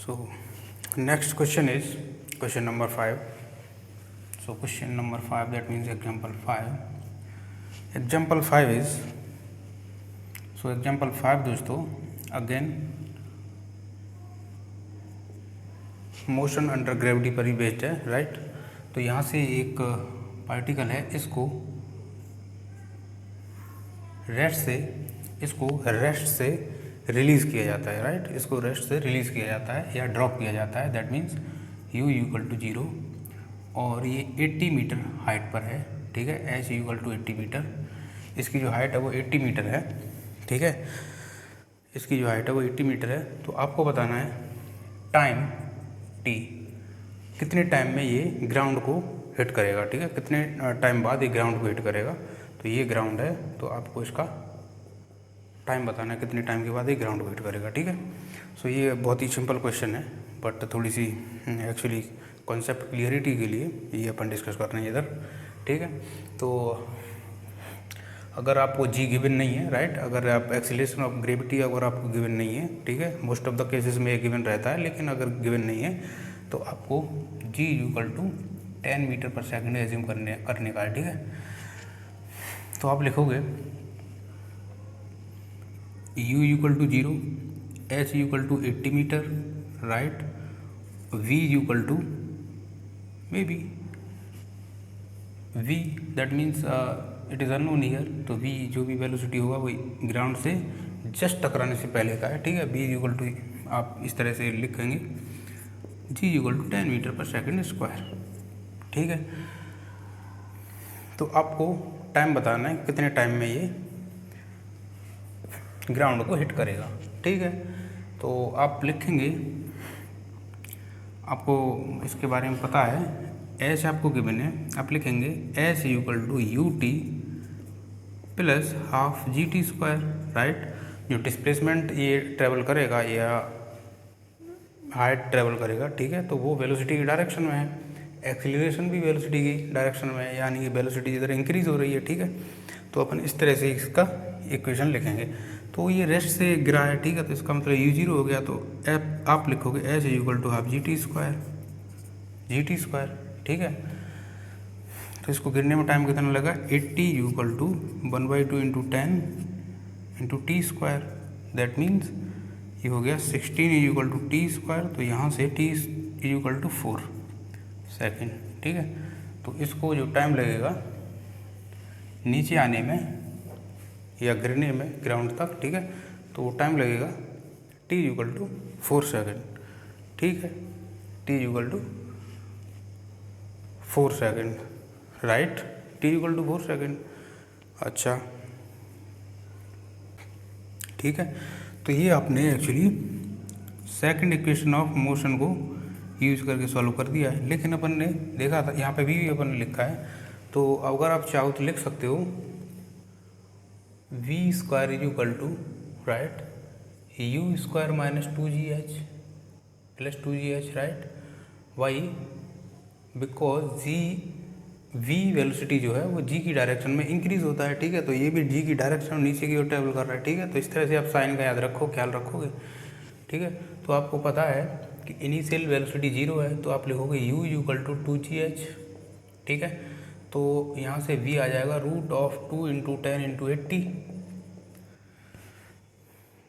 So next question is question number 5. So question number 5, that means example 5. Example 5 is, so example 5 दोस्तों again motion under gravity पर ही based है, right. तो यहाँ से एक particle है, इसको रेस्ट से रिलीज़ किया जाता है, राइट। इसको रेस्ट से रिलीज़ किया जाता है या ड्रॉप किया जाता है, that means u equal to 0 और ये 80 मीटर हाइट पर है, ठीक है। h इक्वल टू 80 मीटर, इसकी जो हाइट है वो 80 मीटर है, ठीक है। इसकी जो हाइट है वो 80 मीटर है। तो आपको बताना है टाइम t, कितने टाइम में ये ग्राउंड को हिट करेगा, ठीक है। कितने टाइम बाद ये ग्राउंड को हिट करेगा। तो ये ग्राउंड है, तो आपको इसका टाइम बताना है कितने टाइम के बाद ये ग्राउंड को हिट करेगा, ठीक है। सो ये बहुत ही सिंपल क्वेश्चन है, बट थोड़ी सी एक्चुअली कॉन्सेप्ट क्लियरिटी के लिए ये अपन डिस्कस कर रहे हैं इधर, ठीक है। तो अगर आपको जी गिवन नहीं है, राइट, अगर आप एक्सीलरेशन ऑफ ग्रेविटी अगर आपको गिवन नहीं है, ठीक है, मोस्ट ऑफ द केसेस में ये गिवन रहता है, लेकिन अगर गिवन नहीं है तो आपको जी इक्वल टू 10 मीटर पर सेकेंड एज्यूम करने का है, ठीक है। तो आप लिखोगे u equal to 0, h equal to 80 metre, right, v equal to may be v, that means it is unknown here. तो v जो भी वेलोसिटी होगा वही ग्राउंड से जस्ट टकराने से पहले का है, ठीक है। v इक्वल टू आप इस तरह से लिखेंगे g इक्वल टू 10 मीटर पर सेकेंड स्क्वायर, ठीक है। तो आपको टाइम बताना है कितने टाइम में ये ग्राउंड को हिट करेगा, ठीक है। तो आप लिखेंगे, आपको इसके बारे में पता है, एच आपको गिवन है, आप लिखेंगे h equal to you t plus half G T square, right. जो डिस्प्लेसमेंट ये ट्रेवल करेगा या हाइट ट्रेवल करेगा, ठीक है, तो वो वेलोसिटी की डायरेक्शन में है, एक्सीलरेशन भी वेलोसिटी की डायरेक्शन में है, यानी कि वेलोसिटी इधर इंक्रीज हो रही है, ठीक है। तो अपन इस तरह से इसका इक्वेशन लिखेंगे। तो ये रेस्ट से गिरा है, ठीक है, तो इसका मतलब u 0 हो गया। तो आप लिखोगे h equal to half G T square, ठीक है। तो इसको गिरने में टाइम कितना लगा, 80 equal to 1/2 into 10 into t square, that means ये हो गया 16 इक्वल टू टी स्क्वायर। तो यहाँ से t इक्वल टू 4 सेकेंड, ठीक है। तो इसको जो टाइम लगेगा नीचे आने में या गिरने में ग्राउंड तक, ठीक है, तो वो टाइम लगेगा t इक्वल टू 4 सेकेंड, ठीक है। t equal to 4 second, right, t equal to 4 second. अच्छा, ठीक है। तो ये आपने actually second equation of motion को यूज़ करके सॉल्व कर दिया है, लेकिन अपन ने देखा था यहाँ पे भी अपन ने लिखा है। तो अगर आप चाहो तो लिख सकते हो v square is equal to, right, u square minus 2gh plus 2gh, right. Why, because v velocity जो है वो g की डायरेक्शन में इंक्रीज होता है, ठीक है। तो ये भी g की डायरेक्शन नीचे की ओर ट्रेवल कर रहा है, ठीक है। तो इस तरह से आप साइन का याद रखो, ख्याल रखोगे, ठीक है। तो आपको पता है कि इनिशियल वेलोसिटी 0 है, तो आप लिखोगे u इक्वल टू 2gh, ठीक है। तो यहाँ से v आ जाएगा रूट ऑफ 2 इंटू 10 इंटू 80।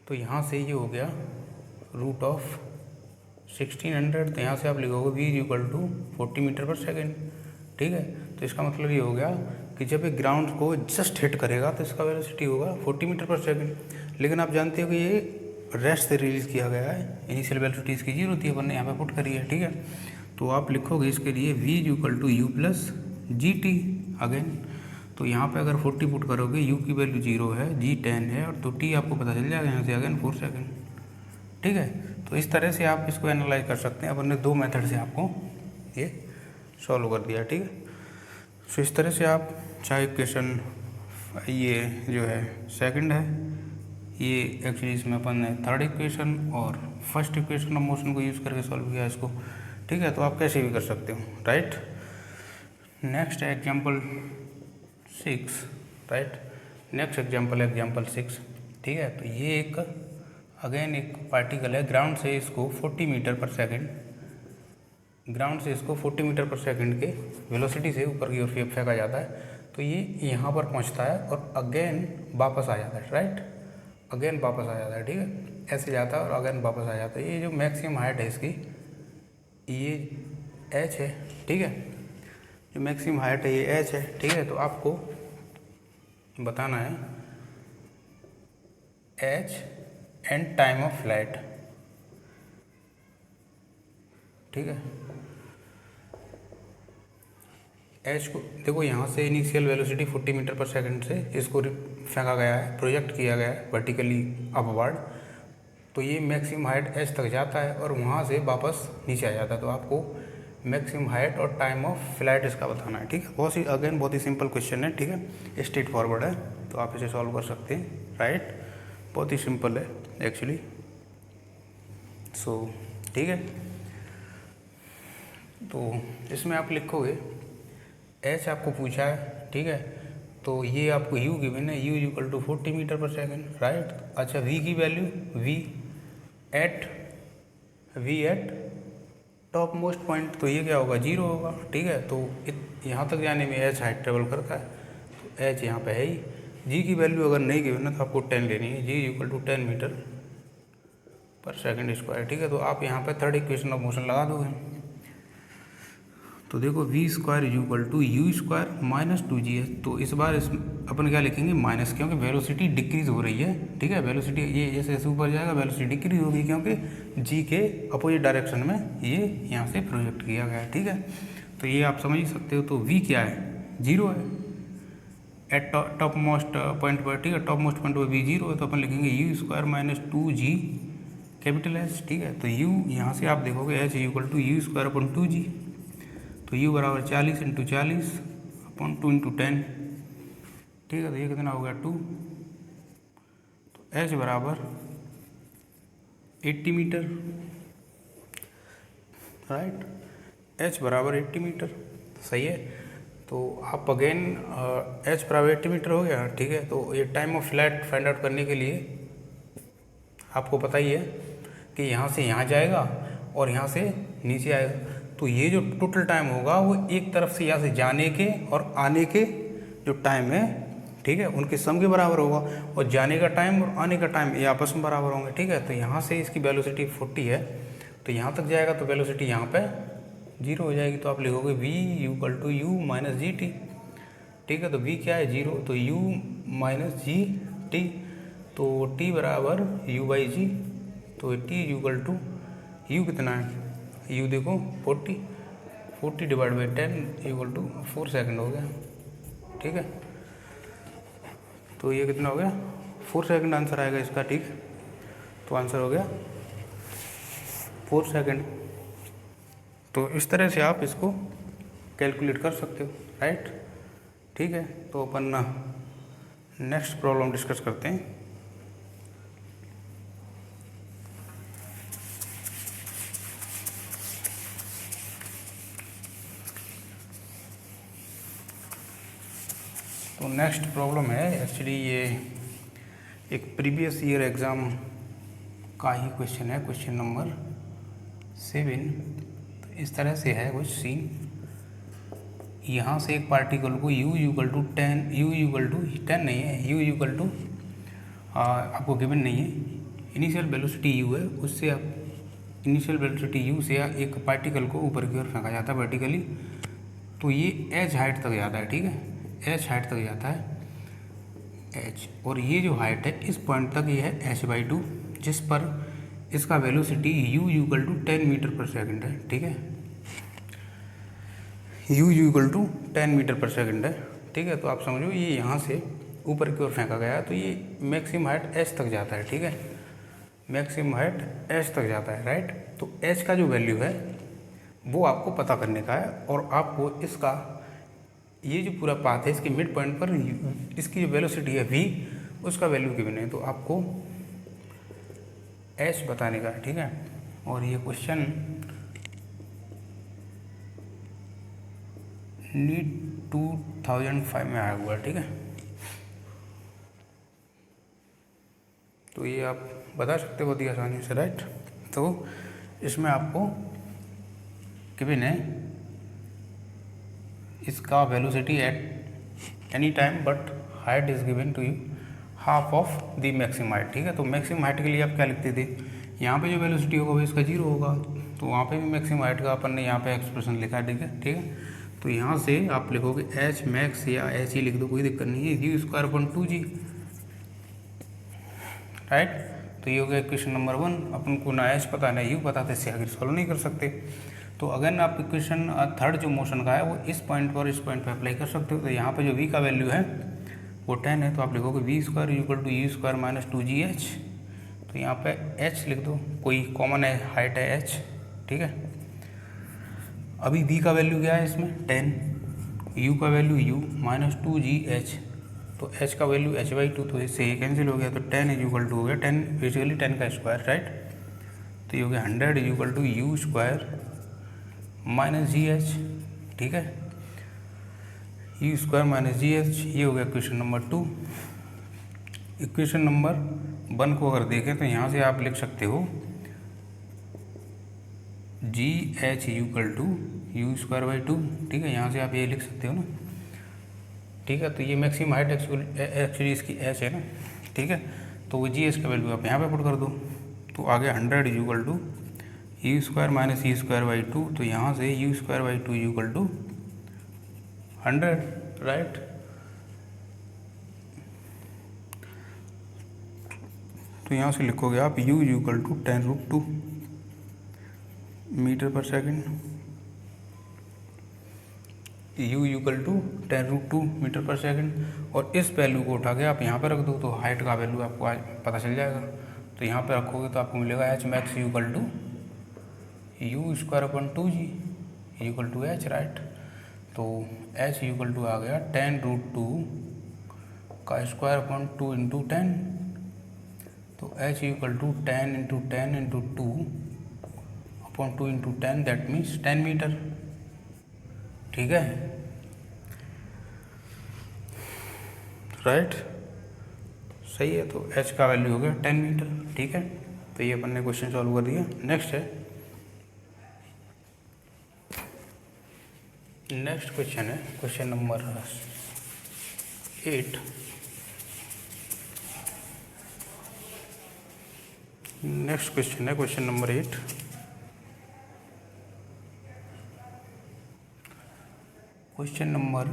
तो यहाँ से ये हो गया रूट ऑफ 1600। तो यहाँ से आप लिखोगे v इक्वल टू 40 मीटर पर सेकेंड, ठीक है। तो इसका मतलब ये हो गया कि जब एक ग्राउंड को जस्ट हिट करेगा तो इसका वेलोसिटी होगा 40 मीटर पर सेकेंड। लेकिन आप जानते हो कि ये रेस्ट से रिलीज़ किया गया है, इनिशियल वेलोसिटी इसकी 0 थी, अपन ने यहाँ पे पुट करी है, ठीक है। तो आप लिखोगे इसके लिए v equal to u plus g t again. तो यहाँ पे अगर 40 पुट करोगे, u की वैल्यू 0 है, g 10 है, और तो t आपको पता चल जाएगा यहाँ से अगेन 4 सेकेंड, ठीक है। तो इस तरह से आप इसको एनालाइज कर सकते हैं। अपन ने 2 मेथड से आपको ये सॉल्व कर दिया, ठीक है। सो इस तरह से आप चाहे इक्वेशन ये जो है सेकंड है, ये एक्चुअली इसमें अपन ने थर्ड इक्वेशन और फर्स्ट इक्वेशन ऑफ मोशन को यूज़ करके सॉल्व किया इसको, ठीक है। तो आप कैसे भी कर सकते हो, राइट। नेक्स्ट है एग्जाम्पल 6, राइट। नेक्स्ट एग्जाम्पल है एग्जाम्पल 6, ठीक है। तो ये एक अगेन एक पार्टिकल है, ग्राउंड से इसको 40 मीटर पर सेकेंड, ग्राउंड से इसको 40 मीटर पर सेकेंड के वेलोसिटी से ऊपर की ओर फेंका जाता है। तो ये यहाँ पर पहुँचता है और अगेन वापस आ जाता है, राइट, अगेन वापस आ जाता है, ठीक है, ऐसे जाता है और अगेन वापस आ जाता है। ये जो मैक्सिमम हाइट है इसकी, ये एच है, ठीक है, जो मैक्सिमम हाइट है ये एच है, ठीक है। तो आपको बताना है H and time of flight, ठीक है। एच को देखो, यहाँ से इनिशियल वेलोसिटी 40 मीटर पर सेकंड से इसको फेंका गया है, प्रोजेक्ट किया गया है वर्टिकली अपवर्ड, तो ये मैक्सिमम हाइट एच तक जाता है और वहाँ से वापस नीचे आ जाता है। तो आपको मैक्सिमम हाइट और टाइम ऑफ फ्लाइट इसका बताना है, ठीक है। बहुत ही सिंपल क्वेश्चन है, ठीक है, स्ट्रेट फॉरवर्ड है, तो आप इसे सॉल्व कर सकते हैं, राइट, बहुत ही सिंपल है एक्चुअली। सो ठीक है, तो इसमें आप लिखोगे एच आपको पूछा है, ठीक है, तो ये आपको यू गिवन है, यू इक्वल टू 40 मीटर पर सेकेंड, राइट। अच्छा, वी की value, v at top most point, तो ये क्या होगा, 0 होगा, ठीक है। तो यहाँ तक जाने में एच हाइट ट्रेवल करता है, तो एच यहाँ पे है ही। जी की वैल्यू अगर नहीं गिवन है तो आपको 10 लेनी है, जी इक्वल टू 10 मीटर पर सेकेंड स्क्वायर, ठीक है। तो आप यहाँ पे थर्ड इक्वेशन ऑफ मोशन लगा दोगे, तो देखो v square is equal to you square minus 2 g h. तो इस बार अपन क्या लिखेंगे, माइनस, क्योंकि वेलोसिटी डिक्रीज हो रही है, ठीक है, वेलोसिटी ये जैसे जैसे ऊपर जाएगा वेलोसिटी डिक्रीज होगी, क्योंकि जी के अपोजिट डायरेक्शन में ये यहाँ से प्रोजेक्ट किया गया है, ठीक है। तो ये आप समझ सकते हो। तो वी क्या है, 0 है एट टॉप मोस्ट पॉइंट पर, ठीक है, टॉप मोस्ट पॉइंट पर वी 0 है, तो अपन लिखेंगे u square minus 2 g capital h, ठीक है। तो यू यहाँ से आप देखोगे h equal to you square upon 2 g, तो u बराबर 40 इंटू 40 अपॉन 2 इंटू 10, ठीक है। तो ये कितना हो गया 2, तो h बराबर 80 मीटर, राइट, h बराबर 80 मीटर, सही है। तो आप अगेन h बराबर 80 मीटर हो गया, ठीक है। तो ये time of flight find out करने के लिए आपको पता ही है कि यहाँ से यहाँ जाएगा और यहाँ से नीचे आएगा, तो ये जो टोटल टाइम होगा वो एक तरफ से यहाँ से जाने के और आने के जो टाइम है, ठीक है, उनके सम के बराबर होगा, और जाने का टाइम और आने का टाइम ये आपस में बराबर होंगे, ठीक है। तो यहाँ से इसकी वेलोसिटी 40 है, तो यहाँ तक जाएगा तो वेलोसिटी यहाँ पे 0 हो जाएगी, तो आप लिखोगे v equal to u minus g t, ठीक है। तो v क्या है, 0, तो u माइनस जी टी, तो t बराबर u बाई जी, तो t इक्वल टू u कितना है, u देखो 40 divide by 10 equal to 4 second हो गया, ठीक है। तो ये कितना हो गया, 4 सेकेंड आंसर आएगा इसका, ठीक है। तो आंसर हो गया 4 सेकेंड। तो इस तरह से आप इसको कैलकुलेट कर सकते हो, राइट, ठीक है। तो अपन नेक्स्ट प्रॉब्लम डिस्कस करते हैं। तो नेक्स्ट प्रॉब्लम है, एक्चुअली ये एक प्रीवियस ईयर एग्ज़ाम का ही क्वेश्चन है, क्वेश्चन नंबर 7। तो इस तरह से है कुछ सीन, यहाँ से एक पार्टिकल को u equal to 10, u equal to 10 नहीं है, u इक्वल टू आपको गिवन नहीं है, इनिशियल वेलोसिटी u है, उससे आप इनिशियल वेलोसिटी u से एक पार्टिकल को ऊपर की ओर फेंका जाता है वर्टिकली, तो ये h हाइट तक जाता है, ठीक है, h हाइट तक जाता है h, और ये जो हाइट है इस पॉइंट तक ये है h/2, जिस पर इसका velocity u equal to 10 metre पर सेकंड है, ठीक है, u इक्वल टू 10 मीटर पर सेकंड है, ठीक है। तो आप समझो ये यहाँ से ऊपर की ओर फेंका गया है, तो ये मैक्सिमम हाइट h तक जाता है, ठीक है, मैक्सिमम हाइट h तक जाता है, राइट। तो h का जो वैल्यू है वो आपको पता करने का है, और आपको इसका ये जो पूरा पाथ है इसके मिड पॉइंट पर इसकी जो वेलोसिटी है v, उसका वैल्यू गिवन है, तो आपको h बताने का है, ठीक है। और ये क्वेश्चन नीट 2005 में आया हुआ है, ठीक है। तो ये आप बता सकते हो बहुत ही आसानी से, राइट। तो इसमें आपको गिवन है इसका velocity at any time but height is given to you half of the maximum height, ठीक है। तो मैक्सिमम हाइट के लिए आप क्या लिखते थे, यहाँ पे जो वेलोसिटी होगा वो इसका 0 होगा, तो वहाँ पे भी मैक्सिमम हाइट का अपन ने यहाँ पे एक्सप्रेशन लिखा है, ठीक है, ठीक है। तो यहाँ से आप लिखोगे एच मैक्स या एच ही लिख दो, कोई दिक्कत नहीं है, you square upon 2g, right. तो ये हो गया क्वेश्चन नंबर 1। अपन को ना एच पता ना यू पता, तो इससे आगे सॉल्व नहीं कर सकते। तो अगर आप इक्वेशन थर्ड जो मोशन का है वो इस पॉइंट पर इस पॉइंट पर अप्लाई कर सकते हो। तो यहाँ पे जो v का वैल्यू है वो 10 है, तो आप लिखोगे v square equal to you square minus 2gh। तो यहाँ पे h लिख दो, कोई कॉमन है हाइट है h, ठीक है। अभी v का वैल्यू क्या है इसमें 10, u का वैल्यू u माइनस 2gh, तो h का वैल्यू h/2, तो इससे ये कैंसिल हो गया, तो 10 इज इक्वल टू हो गया 10, बेसिकली 10 का स्क्वायर, राइट। तो ये हो गया 100 is equal to you square minus gh, ठीक है, यू स्क्वायर माइनस gh। ये हो गया क्वेश्चन नंबर 2। इक्वेशन नंबर 1 को अगर देखें तो यहाँ से आप लिख सकते हो gh equal to you square by 2, ठीक है, यहाँ से आप ये लिख सकते हो ना, ठीक है। तो ये मैक्सिमम हाइट एक्चुअली इसकी h है ना, ठीक है। तो वो gh का वैल्यू आप यहाँ पे पुट कर दो, तो आ गया 100 is equal to you square minus u square by 2, तो यहाँ से u square by 2 equal to 100, right. तो यहाँ से लिखोगे आप u इक्वल टू 10√2 मीटर पर second, u equal to 10√2 metre पर सेकेंड, और इस वैल्यू को उठा के आप यहाँ पर रख दो, तो हाइट का वैल्यू आपको आज पता चल जाएगा। तो यहाँ पर रखोगे तो आपको मिलेगा h max equal to you square upon 2g equal to h, right. तो h इक्वल टू आ गया 10√2 का स्क्वायर अपॉन 2 इंटू 10, तो h equal to 10 into 10 into 2 upon 2 into 10, that means 10 metre, ठीक है, राइट, सही है। तो h का वैल्यू हो गया 10 मीटर, ठीक है। तो ये अपन ने क्वेश्चन सॉल्व कर दिया। नेक्स्ट है, नेक्स्ट क्वेश्चन है क्वेश्चन नंबर 8। नेक्स्ट क्वेश्चन है क्वेश्चन नंबर 8। क्वेश्चन नंबर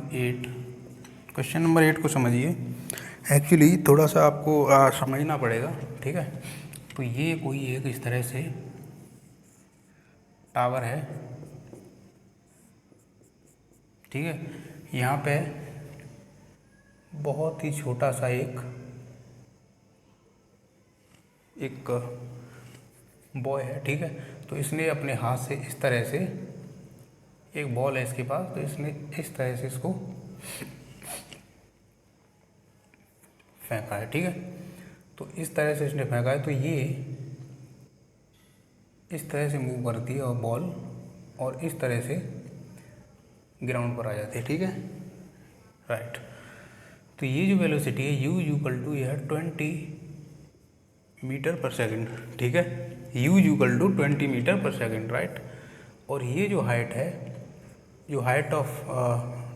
8 को समझिए। एक्चुअली थोड़ा सा आपको समझना पड़ेगा, ठीक है। तो ये कोई एक इस तरह से टावर है, ठीक है। यहाँ पे बहुत ही छोटा सा एक बॉय है, ठीक है। तो इसने अपने हाथ से इस तरह से, एक बॉल है इसके पास, तो इसने इस तरह से इसको फेंका है, ठीक है। तो इस तरह से इसने फेंका है, तो ये इस तरह से मूव करती है और बॉल, और इस तरह से ग्राउंड पर आ जाती है, ठीक है, राइट। तो ये जो वेलोसिटी है u इक्वल टू यह 20 मीटर पर सेकंड, ठीक है, u इक्वल टू 20 मीटर पर सेकंड, राइट। और ये जो हाइट है, जो हाइट ऑफ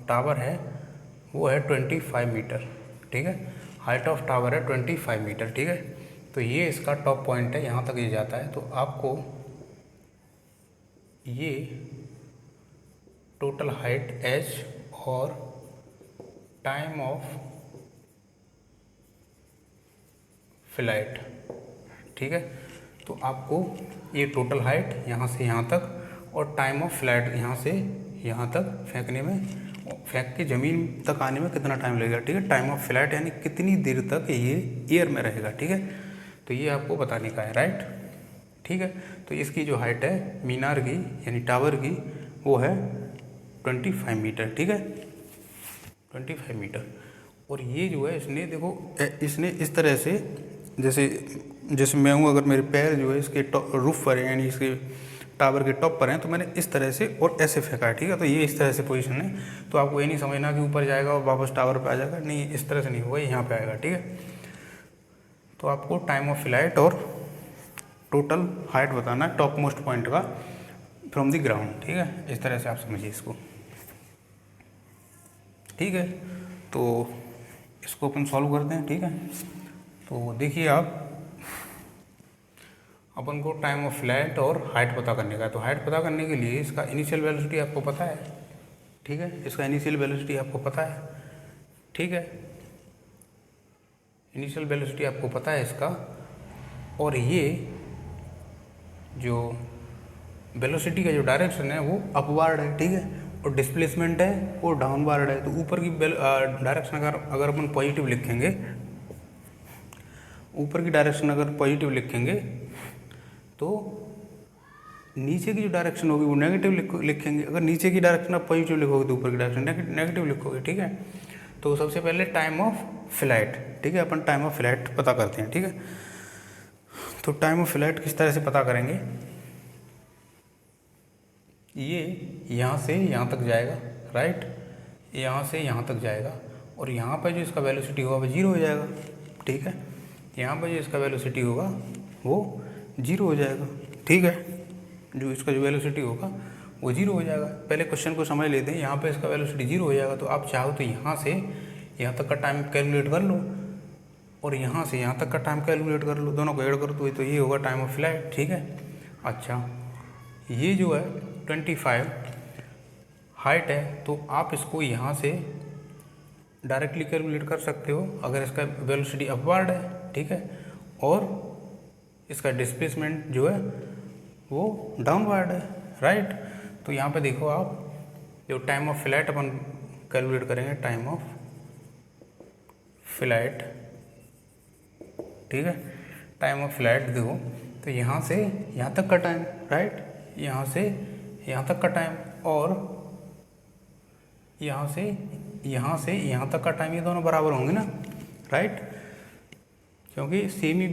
टावर है वो है 25 मीटर, ठीक है। हाइट ऑफ टावर है 25 मीटर, ठीक है। तो ये इसका टॉप पॉइंट है, यहाँ तक ये जाता है। तो आपको ये टोटल हाइट h और टाइम ऑफ फ्लाइट, ठीक है। तो आपको ये टोटल हाइट यहाँ से यहाँ तक और टाइम ऑफ फ्लाइट यहाँ से यहाँ तक फेंकने में, फेंक के ज़मीन तक आने में कितना टाइम लगेगा, ठीक है। टाइम ऑफ फ्लाइट यानी कितनी देर तक ये एयर में रहेगा, ठीक है। तो ये आपको बताने का है, राइट, ठीक है। तो इसकी जो हाइट है मीनार की यानी टावर की वो है 25 मीटर, ठीक है, 25 मीटर। और ये जो है इसने देखो, इसने इस तरह से जैसे मैं हूँ, अगर मेरे पैर जो है इसके रूफ पर है यानी इसके टावर के टॉप पर हैं, तो मैंने इस तरह से और ऐसे फेंका है, ठीक है। तो ये इस तरह से पोजीशन है। तो आपको ये नहीं समझना कि ऊपर जाएगा और वापस टावर पे आ जाएगा, नहीं, इस तरह से नहीं होगा, यहाँ पे आएगा, ठीक है। तो आपको टाइम ऑफ फ्लाइट और टोटल हाइट बताना है टॉप मोस्ट पॉइंट का फ्रॉम द ग्राउंड, ठीक है। इस तरह से आप समझिए इसको, ठीक है। तो इसको अपन सॉल्व करते हैं, ठीक है। तो देखिए आप, अपन को टाइम ऑफ फ्लाइट और हाइट पता करने का है। तो हाइट पता करने के लिए इसका इनिशियल वेलोसिटी आपको पता है, ठीक है। इसका इनिशियल वेलोसिटी आपको पता है, ठीक है। इनिशियल वेलोसिटी आपको पता है इसका, और ये जो वेलोसिटी का जो डायरेक्शन है वो अपवार्ड है, ठीक है। और डिस्प्लेसमेंट है वो डाउनवार्ड है। तो ऊपर की डायरेक्शन अगर अपन पॉजिटिव लिखेंगे, ऊपर की डायरेक्शन अगर पॉजिटिव लिखेंगे तो नीचे की जो डायरेक्शन होगी वो नेगेटिव लिखेंगे। अगर नीचे की डायरेक्शन आप पॉजिटिव लिखोगे तो ऊपर की डायरेक्शन नेगेटिव लिखोगे, ठीक है। तो सबसे पहले टाइम ऑफ फ्लाइट, ठीक है, अपन टाइम ऑफ फ्लाइट पता करते हैं, ठीक है। तो टाइम ऑफ फ्लाइट किस तरह से पता करेंगे, ये यहाँ से यहाँ तक जाएगा, राइट, यहाँ से यहाँ तक जाएगा, और यहाँ पर जो इसका वेलोसिटी होगा वो 0 हो जाएगा, ठीक है। यहाँ पर जो इसका वेलोसिटी होगा वो 0 हो जाएगा, ठीक है। जो इसका जो वेलोसिटी होगा वो 0 हो जाएगा। पहले क्वेश्चन को समझ लेते हैं। यहाँ पे इसका वेलोसिटी 0 हो जाएगा, तो आप चाहो तो यहाँ से यहाँ तक का टाइम कैलकुलेट कर लो, और यहाँ से यहाँ तक का टाइम कैलकुलेट कर लो, दोनों को ऐड कर दो, तो ये होगा टाइम ऑफ फ्लाइट, ठीक है। अच्छा, ये जो है 25 हाइट है, तो आप इसको यहाँ से डायरेक्टली कैलकुलेट कर सकते हो अगर इसका वेलोसिटी अपवार्ड है, ठीक है, और इसका डिस्प्लेसमेंट जो है वो डाउनवार्ड है, राइट। तो यहाँ पे देखो आप, जो time of flight upon calculate करेंगे, टाइम ऑफ फ्लाइट, ठीक है। टाइम ऑफ फ्लाइट देखो, तो यहाँ से यहाँ तक का टाइम, राइट, यहाँ से यहाँ तक का टाइम, और यहाँ से यहाँ तक का टाइम, ये दोनों बराबर होंगे ना, राइट, क्योंकि सेम ही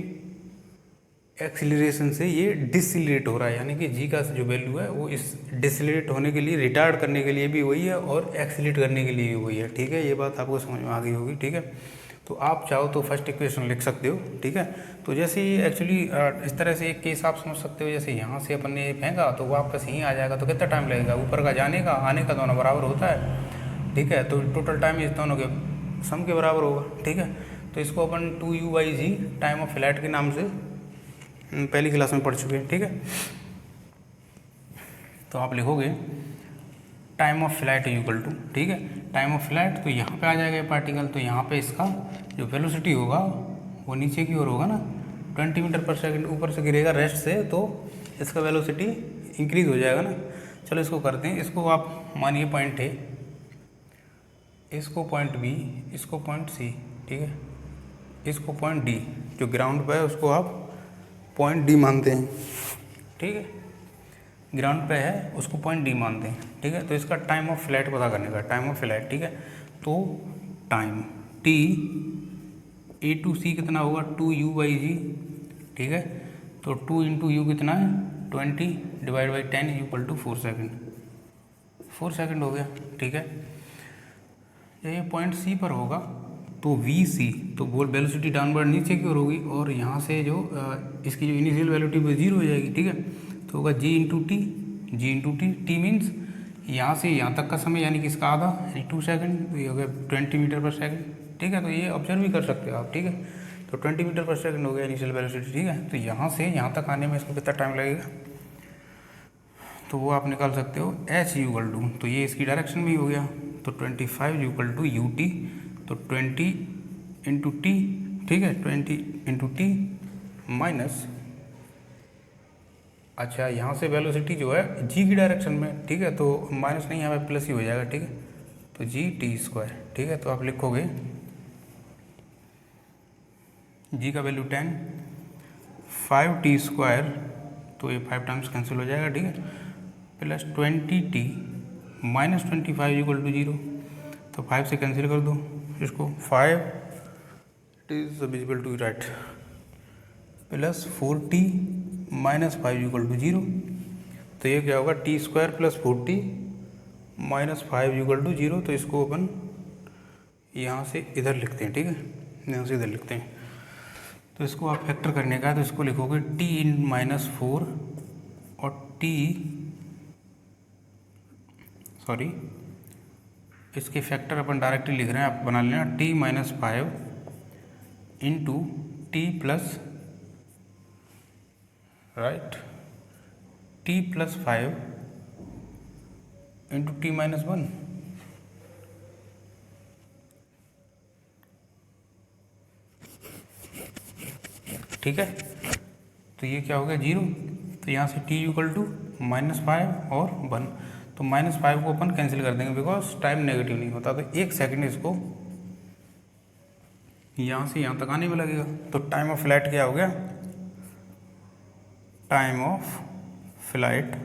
एक्सीलरेशन से ये डिसलिरेट हो रहा है, यानी कि जी का जो वैल्यू है वो इस डिसलिरेट होने के लिए, रिटार्ड करने के लिए भी वही है और एक्सीलरेट करने के लिए भी वही है, ठीक है। ये बात आपको समझ में आ गई होगी, ठीक है। तो आप चाहो तो फर्स्ट इक्वेशन लिख सकते हो, ठीक है। तो जैसे एक्चुअली इस तरह से एक केस आप समझ सकते हो, जैसे यहाँ से अपन ने फेंका तो वापस यहीं आ जाएगा, तो कितना टाइम लगेगा, ऊपर का जाने का आने का दोनों बराबर होता है, ठीक है। तो टोटल टाइम इस दोनों के सम के बराबर होगा, ठीक है। तो इसको अपन 2u/g टाइम ऑफ फ्लाइट के नाम से पहली क्लास में पढ़ चुके हैं, ठीक है। तो आप लिखोगे time of flight equal to, ठीक है, टाइम ऑफ फ्लाइट, तो यहाँ पे आ जाएगा ये पार्टिकल, तो यहाँ पे इसका जो वेलोसिटी होगा वो नीचे की ओर होगा ना, 20 मीटर पर सेकंड ऊपर से गिरेगा रेस्ट से, तो इसका वेलोसिटी इंक्रीज हो जाएगा ना। चलो इसको करते हैं। इसको आप मानिए पॉइंट ए, इसको पॉइंट बी, इसको पॉइंट सी, ठीक है, इसको पॉइंट डी, जो ग्राउंड पे है उसको आप पॉइंट डी मानते हैं, ठीक है, ग्राउंड पे है उसको पॉइंट डी मानते हैं, ठीक है। तो इसका टाइम ऑफ फ्लाइट पता करने का, टाइम ऑफ फ्लाइट, ठीक है। तो टाइम टी ए टू सी कितना होगा, 2u/g, ठीक है। तो 2 × u कितना है, 20 / 10 = 4 सेकेंड, 4 सेकेंड हो गया, ठीक है। ये पॉइंट सी पर होगा तो vc, तो बोल वेलोसिटी डाउनवर्ड नीचे की ओर होगी, और यहाँ से जो इसकी जो इनिशियल वेलोसिटी वो 0 हो जाएगी, ठीक है। तो होगा g × t, g × t, t means यहाँ से यहाँ तक का समय, यानी कि इसका आधा, यानी 2 सेकेंड, तो ये हो गया 20 मीटर पर सेकेंड, ठीक है। तो ये ऑब्जर्व भी कर सकते हो आप, ठीक है। तो 20 मीटर पर सेकेंड हो गया इनिशियल वेलोसिटी, ठीक है। तो यहाँ से यहाँ तक आने में इसको कितना टाइम लगेगा, तो वो आप निकाल सकते हो h = टू, तो ये इसकी डायरेक्शन भी हो गया, तो 25 = ut, तो 20 × t, ठीक है, 20 × t माइनस, अच्छा यहाँ से वेलोसिटी जो है जी की डायरेक्शन में, ठीक है, तो माइनस नहीं यहाँ पे प्लस ही हो जाएगा, ठीक है। तो g/t², ठीक है। तो आप लिखोगे g का वैल्यू 10, 5t², तो ये 5 टाइम्स कैंसिल हो जाएगा, ठीक है, प्लस 20t माइनस 25 = 0, तो 5 से कैंसिल कर दो इसको, 5 is visible to right, plus 4t minus 5 = 0, तो ये क्या होगा, t² + 4t माइनस 5 = 0। तो इसको अपन यहाँ से इधर लिखते हैं, ठीक है, यहाँ से इधर लिखते हैं। तो इसको आप फैक्टर करने का है तो इसको लिखोगे t⁻⁴ और इसके फैक्टर अपन डायरेक्टली लिख रहे हैं, आप बना लेना t−5 into t plus t+5 into t−1। ठीक है, तो ये क्या हो गया 0। तो यहाँ से t =−5 और 1, तो -5 को अपन कैंसिल कर देंगे बिकॉज टाइम नेगेटिव नहीं होता। तो 1 सेकंड इसको यहाँ से यहाँ तक आने में लगेगा। तो टाइम ऑफ फ्लाइट क्या हो गया, टाइम ऑफ फ्लाइट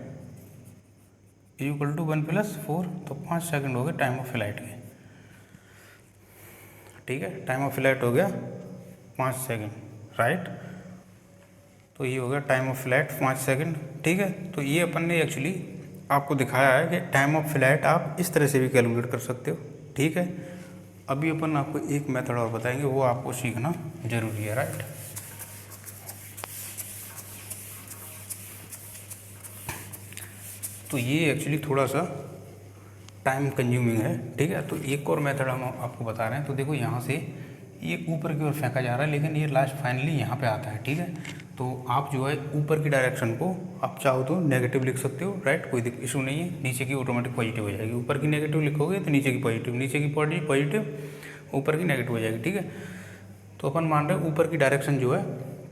= 1 + 4, तो 5 सेकंड हो गए टाइम ऑफ फ्लाइट के। ठीक है, टाइम ऑफ फ्लाइट हो गया 5 सेकंड, राइट। तो ये हो गया टाइम ऑफ फ्लाइट 5 सेकंड। ठीक है, तो ये अपन ने एक्चुअली आपको दिखाया है कि टाइम ऑफ फ्लाइट आप इस तरह से भी कैलकुलेट कर सकते हो। ठीक है, अभी अपन आपको एक मेथड और बताएंगे, वो आपको सीखना जरूरी है, राइट। तो ये एक्चुअली थोड़ा सा टाइम कंज्यूमिंग है। ठीक है, तो एक और मेथड हम आपको बता रहे हैं। तो देखो यहाँ से ये ऊपर की ओर फेंका जा रहा है, लेकिन ये लास्ट फाइनली यहाँ पे आता है। ठीक है, तो आप जो है ऊपर की डायरेक्शन को आप चाहो तो नेगेटिव लिख सकते हो, राइट, कोई इशू नहीं है। नीचे की ऑटोमेटिक पॉजिटिव हो जाएगी, ऊपर की नेगेटिव लिखोगे तो नीचे की पॉजिटिव, नीचे की पॉजिटिव, ऊपर की नेगेटिव हो जाएगी। ठीक है, तो अपन मान रहे हैं ऊपर की डायरेक्शन जो है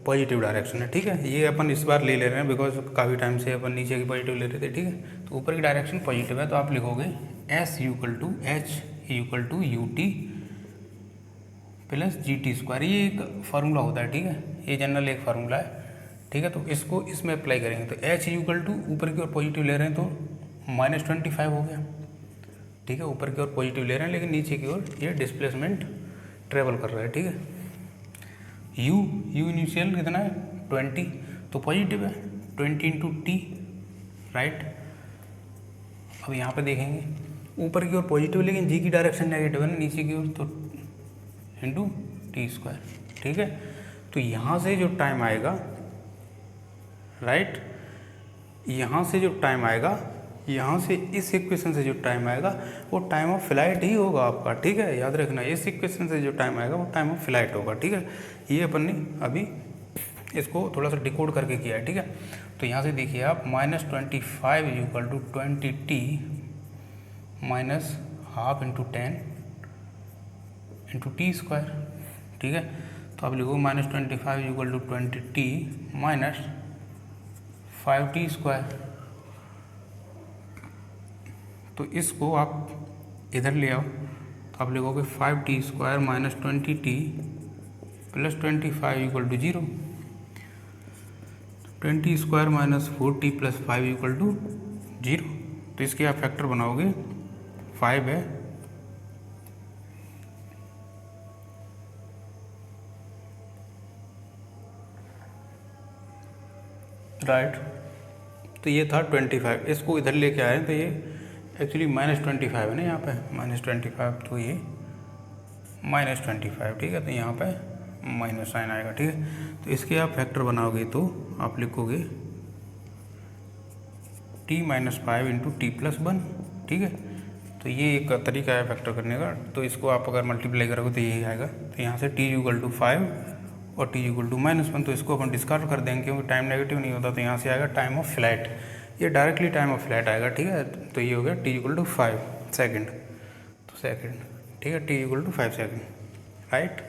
पॉजिटिव डायरेक्शन है। ठीक है, ये अपन इस बार ले रहे हैं बिकॉज काफ़ी टाइम से अपन नीचे की पॉजिटिव ले रहे थे। ठीक है, तो ऊपर की डायरेक्शन पॉजिटिव है, तो आप लिखोगे S = UT + GT²। ये एक फार्मूला होता है। ठीक है, ये जनरल एक फार्मूला है। ठीक है, तो इसको इसमें अप्लाई करेंगे तो H = ऊपर की ओर पॉजिटिव ले रहे हैं तो -25 हो गया। ठीक है, ऊपर की ओर पॉजिटिव ले रहे हैं लेकिन नीचे की ओर ये डिस्प्लेसमेंट ट्रेवल कर रहा है। ठीक है, U इनिशियल कितना है 20, तो पॉजिटिव है 20 इंटू T, राइट। अब यहाँ पे देखेंगे ऊपर की ओर पॉजिटिव लेकिन G की डायरेक्शन नेगेटिव है ना, नीचे की ओर, तो इंटू T²। ठीक है, तो यहाँ से जो टाइम आएगा, राइट, यहाँ से जो टाइम आएगा, यहाँ से इस इक्वेशन से जो टाइम आएगा वो टाइम ऑफ फ्लाइट ही होगा आपका। ठीक है, याद रखना, इस इक्वेशन से जो टाइम आएगा वो टाइम ऑफ फ्लाइट होगा। ठीक है, ये अपन ने अभी इसको थोड़ा सा डिकोड करके किया है। ठीक है, तो यहाँ से देखिए आप -25 = 20t -½ इंटू 10 इंटू T²। ठीक है, तो आप लिखो -25 = 20t -5t²। तो इसको आप इधर ले आओ तो आप लिखोगे 5t² - 20t + 25 = 0। 20² - 4t + 5 = 0। तो इसके आप फैक्टर बनाओगे, 5 है, राइट। तो ये था 25, इसको इधर लेके आए तो ये एक्चुअली -25 है ना, यहाँ पे -25, तो ये -25। ठीक है, तो यहाँ पे माइनस साइन आएगा। ठीक है, तो इसके आप फैक्टर बनाओगे तो आप लिखोगे t-5 इंटू t+1। ठीक है, तो ये एक तरीका है फैक्टर करने का। तो इसको आप अगर मल्टीप्लाई करोगे तो यही आएगा। तो यहाँ से t = 5 और t = -1, तो इसको अपन डिस्कार्ड कर देंगे क्योंकि टाइम नेगेटिव नहीं होता। तो यहाँ से आएगा टाइम ऑफ फ्लाइट, ये डायरेक्टली टाइम ऑफ फ्लाइट आएगा। ठीक है, तो ये हो गया t = 5 सेकेंड, तो सेकेंड। ठीक है, t = 5 second, right,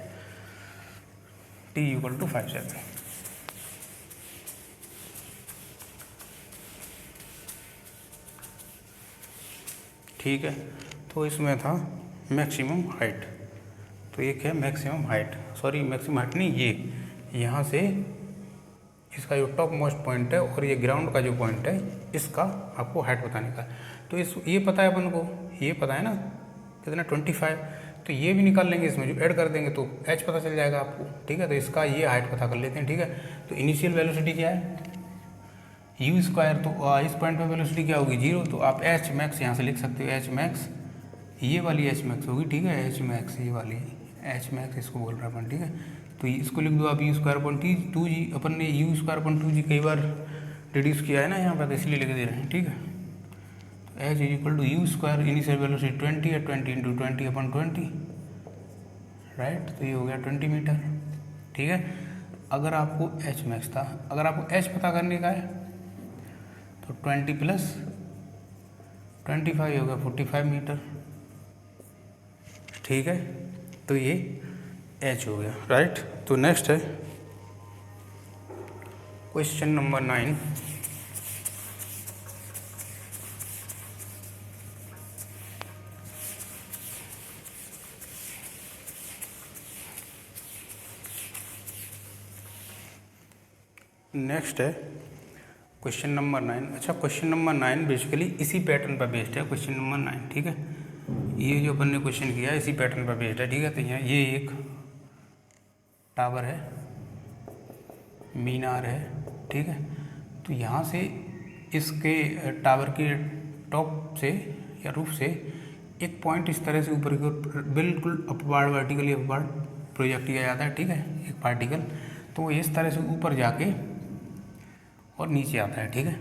t = 5 second. ठीक है, तो इसमें था मैक्सिमम हाइट, तो एक है maximum height, sorry maximum height नहीं, ये यहाँ से इसका जो टॉप मोस्ट पॉइंट है और ये ग्राउंड का जो पॉइंट है इसका आपको हाइट बताने का। तो इस ये पता है अपन को, ये पता है ना कितना 25, तो ये भी निकाल लेंगे, इसमें जो ऐड कर देंगे तो h पता चल जाएगा आपको। ठीक है, तो इसका ये हाइट पता कर लेते हैं। ठीक है, तो इनिशियल वेलोसिटी क्या है u², तो इस पॉइंट पे वेलोसिटी क्या होगी 0, तो आप h max यहाँ से लिख सकते हो, h max ये वाली h max होगी। ठीक है, h max ये वाली h max इसको बोल रहा है अपन। ठीक है, तो इसको लिख दो आप u square upon T two G, अपन ने u square upon two G कई बार रिड्यूस किया है ना यहाँ पर, तो इसलिए लिख दे रहे हैं, ठीक है। तो h is equal to you square, initial velocity 20 है, 20 इंटू 20 अपॉन 20, राइट। तो ये हो गया 20 मीटर, ठीक है। अगर आपको एच मैक्स था, अगर आपको एच पता करने का है तो 20 प्लस 25 हो गया 45 मीटर, ठीक है। तो ये एच हो गया, राइट। तो नेक्स्ट है क्वेश्चन नंबर 9। नेक्स्ट है क्वेश्चन नंबर 9। अच्छा, क्वेश्चन नंबर 9 बेसिकली इसी पैटर्न पर बेस्ड है, क्वेश्चन नंबर 9, ठीक है। ये जो अपन ने क्वेश्चन किया है इसी पैटर्न पर बेस्ड है, ठीक है। तो यहाँ ये एक टावर है, मीनार है, ठीक है। तो यहाँ से इसके टावर के टॉप से या रूफ से एक पॉइंट इस तरह से ऊपर की ओर बिल्कुल अपवार्ड, वर्टिकली अपवार्ड प्रोजेक्ट किया जाता है, ठीक है, एक पार्टिकल। तो वो इस तरह से ऊपर जाके और नीचे आता है, ठीक है।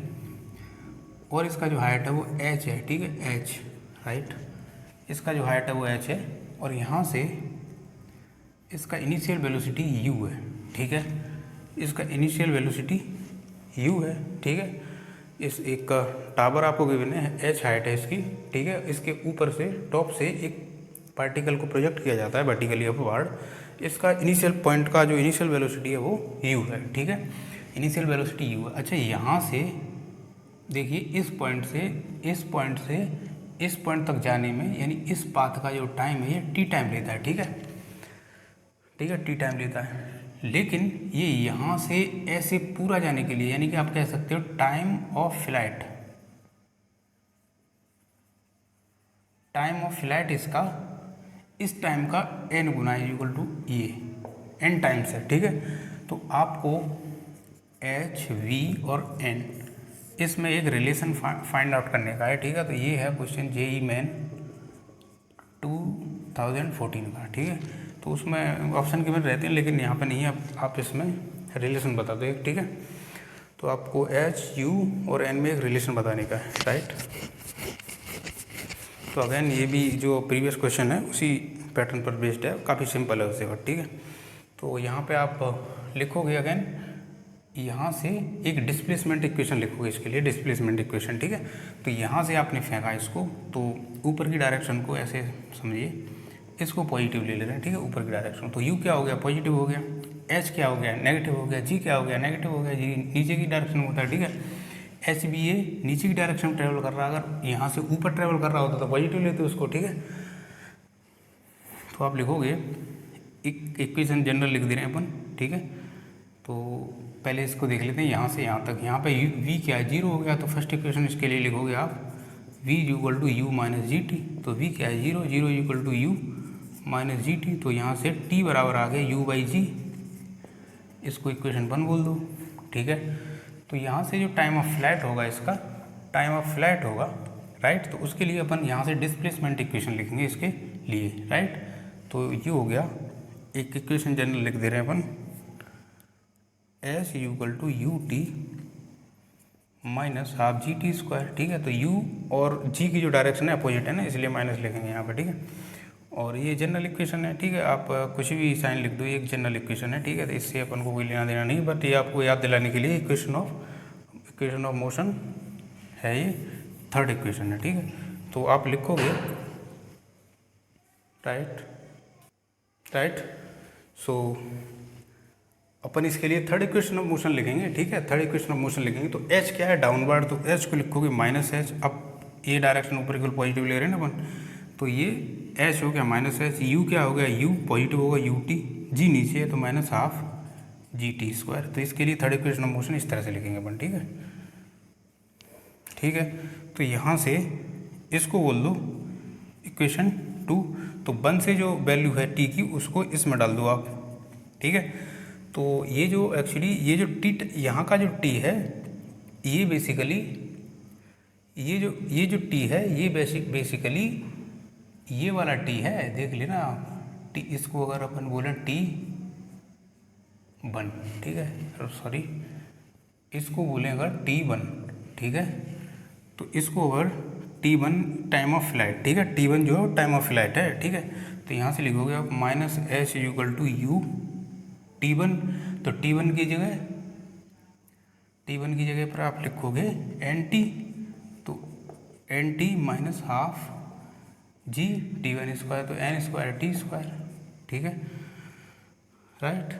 और इसका जो हाइट है वो h है, ठीक है, h, राइट। इसका जो हाइट है वो h है, और यहाँ से इसका इनिशियल वेलोसिटी u है, ठीक है। इसका इनिशियल वेलोसिटी u है, ठीक है। इस एक टावर आपको गिवन है, h हाइट है इसकी, ठीक है। इसके ऊपर से टॉप से एक पार्टिकल को प्रोजेक्ट किया जाता है वर्टिकली अपवार्ड। इसका इनिशियल पॉइंट का जो इनिशियल वेलोसिटी है वो u है, ठीक है, इनिशियल वेलोसिटी u है। अच्छा, यहाँ से देखिए इस पॉइंट से इस पॉइंट तक जाने में, यानी इस पाथ का जो टाइम है ये टी टाइम लेता है, ठीक है, ठीक है, टी टाइम लेता है। लेकिन ये यहाँ से ऐसे पूरा जाने के लिए, यानी कि आप कह सकते हो टाइम ऑफ फ्लाइट इसका इस टाइम का n गुना इक्वल टू ये n टाइम्स है, ठीक है। तो आपको h, v और n इसमें एक रिलेशन फाइंड आउट करने का है, ठीक है। तो ये है क्वेश्चन जेईई मेन 2014 का, ठीक है। तो उसमें ऑप्शन गिवन रहते हैं, लेकिन यहाँ पे नहीं है, आप इसमें रिलेशन बता दो एक, ठीक है। तो आपको h, u और n में एक रिलेशन बताने का है, राइट। तो अगेन ये भी जो प्रीवियस क्वेश्चन है उसी पैटर्न पर बेस्ड है, काफ़ी सिंपल है उससे, बट ठीक है। तो यहाँ पे आप लिखोगे अगेन, यहाँ से एक डिस्प्लेसमेंट इक्वेशन लिखोगे इसके लिए, डिस्प्लेसमेंट इक्वेशन, ठीक है। तो यहाँ से आपने फेंका इसको, तो ऊपर की डायरेक्शन को ऐसे समझिए, इसको पॉजिटिव ले रहे हैं, ठीक है, ऊपर की डायरेक्शन। तो u क्या हो गया, पॉजिटिव हो गया, h क्या हो गया, नेगेटिव हो गया, g क्या हो गया, नेगेटिव हो गया, g नीचे की डायरेक्शन में होता है, ठीक है। h भी ये नीचे की डायरेक्शन में ट्रेवल कर रहा है, अगर यहाँ से ऊपर ट्रेवल कर रहा होता तो पॉजिटिव लेते उसको, ठीक है। तो आप लिखोगे, इक्वेशन जनरल लिख दे रहे हैं अपन, ठीक है। तो पहले इसको देख लेते हैं यहाँ से यहाँ तक। यहाँ पे v क्या है, 0 हो गया, तो फर्स्ट इक्वेशन इसके लिए लिखोगे आप v equal to u minus g t. तो v क्या है, 0, 0 equal to u minus g t. तो यहाँ से t बराबर आ गया u बाई जी, इसको इक्वेशन 1 बोल दो, ठीक है। तो यहाँ से जो टाइम ऑफ फ्लाइट होगा, इसका टाइम ऑफ फ्लाइट होगा, राइट। तो उसके लिए अपन यहाँ से डिस्प्लेसमेंट इक्वेशन लिखेंगे इसके लिए, राइट। तो ये हो गया, एक इक्वेशन जनरल लिख दे रहे हैं अपन, S equal to you T minus half G T square, ठीक है। तो u और g की जो डायरेक्शन है अपोजिट है ना, इसलिए माइनस लिखेंगे यहाँ पर, ठीक है। और ये जनरल इक्वेशन है, ठीक है, आप कुछ भी साइन लिख दो, ये एक जनरल इक्वेशन है, ठीक है। तो इससे अपन को कोई लेना देना नहीं, बट ये आपको याद दिलाने के लिए इक्वेशन ऑफ मोशन है, ये थर्ड इक्वेशन है, ठीक है। तो आप लिखोगे, राइट। सो अपन इसके लिए थर्ड इक्वेशन ऑफ मोशन लिखेंगे, ठीक है, थर्ड इक्वेशन ऑफ मोशन लिखेंगे। तो h क्या है, डाउनवर्ड, तो h को लिखोगे माइनस h। अब ये डायरेक्शन ऊपर की ओर पॉजिटिव ले रहे हैं ना अपन, तो ये h हो गया माइनस h, u क्या हो गया, u पॉजिटिव होगा u t, g नीचे है तो minus half G T square. तो इसके लिए थर्ड इक्वेशन ऑफ मोशन इस तरह से लिखेंगे अपन, ठीक है, ठीक है। तो यहाँ से इसको बोल दो इक्वेशन 2। तो 1 से जो वैल्यू है t की उसको इसमें डाल दो आप, ठीक है। तो ये जो एक्चुअली ये जो टी यहाँ का जो टी है, ये बेसिकली ये जो टी है, ये बेसिकली ये वाला टी है, देख लेना टी। इसको अगर अपन बोलें टी वन, ठीक है, सॉरी इसको बोलें अगर T1, ठीक है, तो इसको अगर T1 टाइम ऑफ फ्लाइट, ठीक है, T1 जो है टाइम ऑफ फ्लाइट है, ठीक है, तो यहाँ से लिखोगे आप minus H equal to u T1, तो T1 की जगह पर आप लिखोगे NT, तो NT minus half g T1 square, तो N स्क्वायर T स्क्वायर, ठीक है, राइट।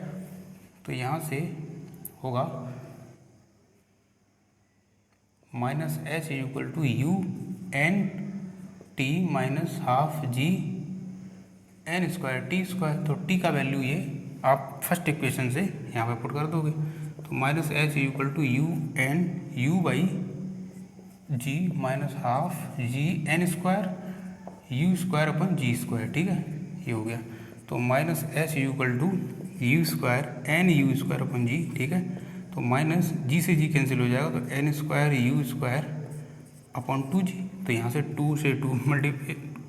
तो यहाँ से होगा minus H equal to you n t minus half G N square t square, तो टी का वैल्यू ये आप फर्स्ट इक्वेशन से यहाँ पे पुट कर दोगे, तो minus H equal to you N U by G minus half G N square U square upon G square, ठीक है, ये हो गया। तो minus H equal to you square N U square upon G, ठीक है, तो माइनस जी से जी कैंसिल हो जाएगा, तो N square U square upon two G, तो यहाँ से टू से टू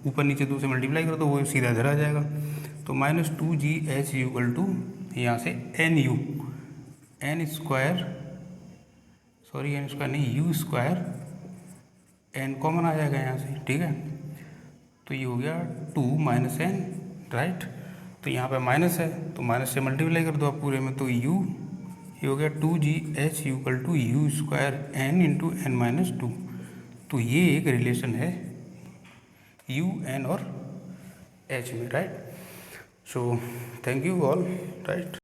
ऊपर नीचे 2 से मल्टीप्लाई करो तो वो सीधा इधर आ जाएगा, तो minus two g h equal to यहाँ से n u n square sorry n square नहीं यू स्क्वायर एन कॉमन आ जाएगा यहाँ से, ठीक है, तो ये हो गया 2 माइनस एन, राइट। तो यहाँ पे माइनस है तो माइनस से मल्टीप्लाई कर दो आप पूरे में, तो यू ये हो गया 2gh equal to you square n into n minus 2, तो ये एक रिलेशन है यू एन और एच में, राइट। So thank you all, right.